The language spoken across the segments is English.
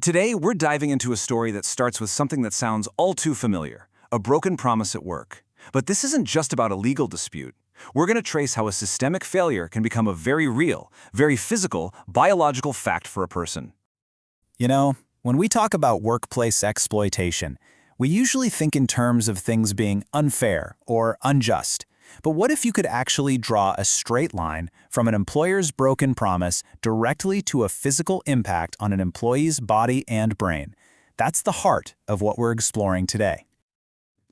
Today, we're diving into a story that starts with something that sounds all too familiar, a broken promise at work. But this isn't just about a legal dispute. We're going to trace how a systemic failure can become a very real, very physical, biological fact for a person. You know, when we talk about workplace exploitation, we usually think in terms of things being unfair or unjust. But what if you could actually draw a straight line from an employer's broken promise directly to a physical impact on an employee's body and brain? That's the heart of what we're exploring today.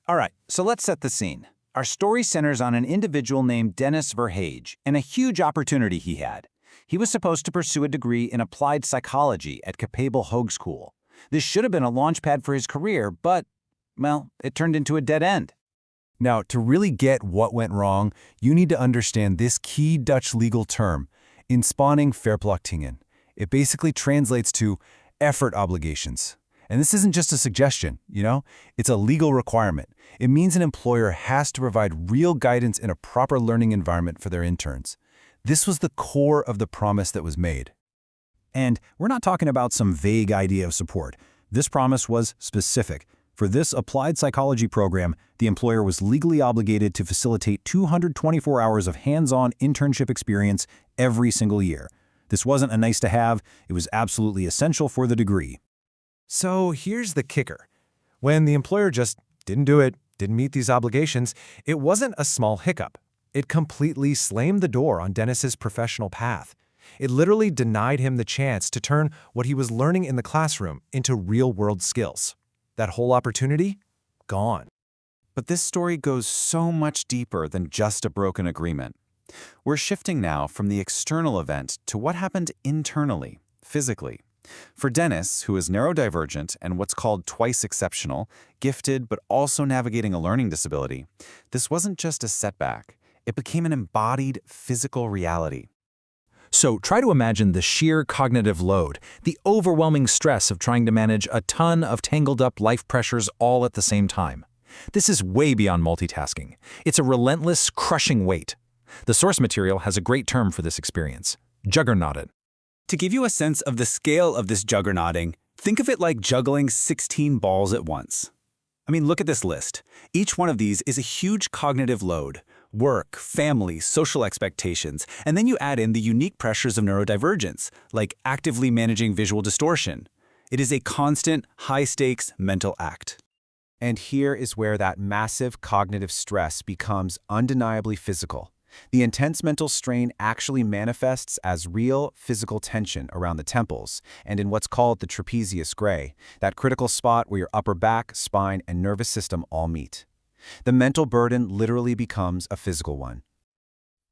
All right, so let's set the scene. Our story centers on an individual named Dennis Verhage and a huge opportunity he had. He was supposed to pursue a degree in applied psychology at Capable Hogeschool. This should have been a launchpad for his career, but, well, it turned into a dead end. Now, to really get what went wrong, you need to understand this key Dutch legal term, inspanning verplichtingen. It basically translates to effort obligations. And this isn't just a suggestion, it's a legal requirement. It means an employer has to provide real guidance in a proper learning environment for their interns. This was the core of the promise that was made. And we're not talking about some vague idea of support. This promise was specific. For this applied psychology program, the employer was legally obligated to facilitate 224 hours of hands-on internship experience every single year. This wasn't a nice-to-have, it was absolutely essential for the degree. So here's the kicker. When the employer just didn't do it, didn't meet these obligations, it wasn't a small hiccup. It completely slammed the door on Dennis's professional path. It literally denied him the chance to turn what he was learning in the classroom into real-world skills. That whole opportunity? Gone. But this story goes so much deeper than just a broken agreement. We're shifting now from the external event to what happened internally, physically. For Dennis, who is neurodivergent and what's called twice exceptional, gifted but also navigating a learning disability, this wasn't just a setback. It became an embodied physical reality. So try to imagine the sheer cognitive load, the overwhelming stress of trying to manage a ton of tangled-up life pressures all at the same time. This is way beyond multitasking. It's a relentless, crushing weight. The source material has a great term for this experience: juggernauted. To give you a sense of the scale of this juggernauting, think of it like juggling 16 balls at once. I mean, look at this list. Each one of these is a huge cognitive load. Work, family, social expectations, and then you add in the unique pressures of neurodivergence, like actively managing visual distortion. It is a constant, high-stakes mental act. And here is where that massive cognitive stress becomes undeniably physical. The intense mental strain actually manifests as real physical tension around the temples and in what's called the trapezius gray, that critical spot where your upper back, spine, and nervous system all meet. The mental burden literally becomes a physical one.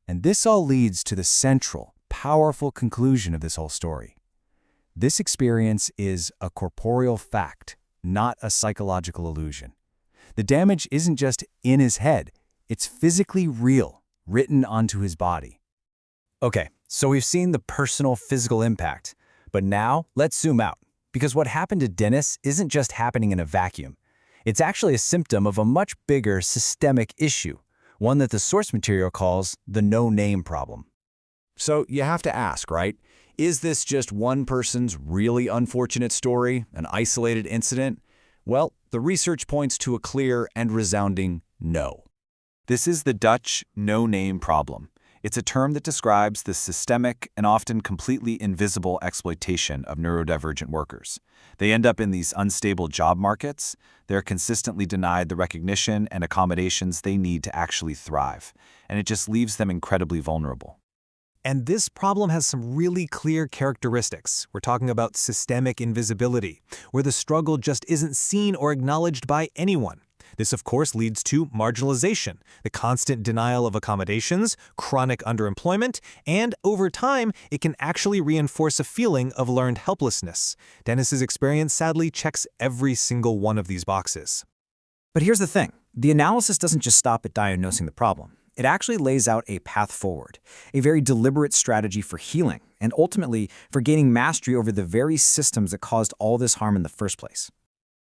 And this all leads to the central, powerful conclusion of this whole story. This experience is a corporeal fact, not a psychological illusion. The damage isn't just in his head, it's physically real, written onto his body. Okay, so we've seen the personal physical impact, but now let's zoom out, because what happened to Dennis isn't just happening in a vacuum. It's actually a symptom of a much bigger systemic issue, one that the source material calls the no-name problem. So you have to ask, right? Is this just one person's really unfortunate story, an isolated incident? Well, the research points to a clear and resounding no. This is the Dutch no-name problem. It's a term that describes the systemic and often completely invisible exploitation of neurodivergent workers. They end up in these unstable job markets. They're consistently denied the recognition and accommodations they need to actually thrive, and it just leaves them incredibly vulnerable. And this problem has some really clear characteristics. We're talking about systemic invisibility, where the struggle just isn't seen or acknowledged by anyone. This, of course, leads to marginalization, the constant denial of accommodations, chronic underemployment, and over time, it can actually reinforce a feeling of learned helplessness. Dennis's experience sadly checks every single one of these boxes. But here's the thing. The analysis doesn't just stop at diagnosing the problem. It actually lays out a path forward, a very deliberate strategy for healing, and ultimately for gaining mastery over the very systems that caused all this harm in the first place.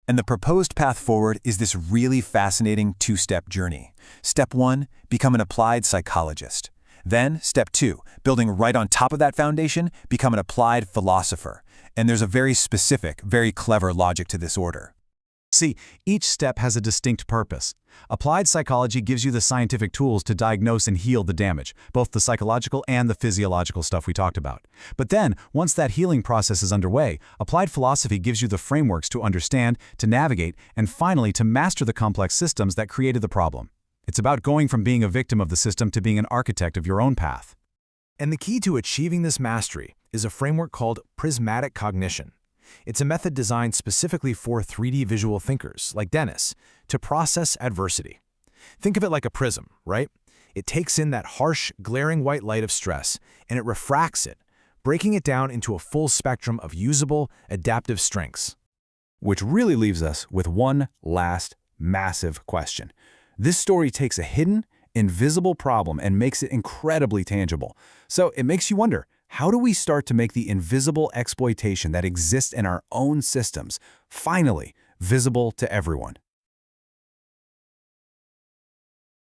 And the proposed path forward is this really fascinating two-step journey. Step 1, become an applied psychologist. Then, step 2, building right on top of that foundation, become an applied philosopher. And there's a very specific, very clever logic to this order. See, each step has a distinct purpose. Applied psychology gives you the scientific tools to diagnose and heal the damage, both the psychological and the physiological stuff we talked about. But then, once that healing process is underway, applied philosophy gives you the frameworks to understand, to navigate, and finally to master the complex systems that created the problem. It's about going from being a victim of the system to being an architect of your own path. And the key to achieving this mastery is a framework called prismatic cognition. It's a method designed specifically for 3D visual thinkers, like Dennis, to process adversity. Think of it like a prism, right? It takes in that harsh, glaring white light of stress, and it refracts it, breaking it down into a full spectrum of usable, adaptive strengths. Which really leaves us with one last massive question. This story takes a hidden, invisible problem and makes it incredibly tangible. So it makes you wonder, how do we start to make the invisible exploitation that exists in our own systems finally visible to everyone?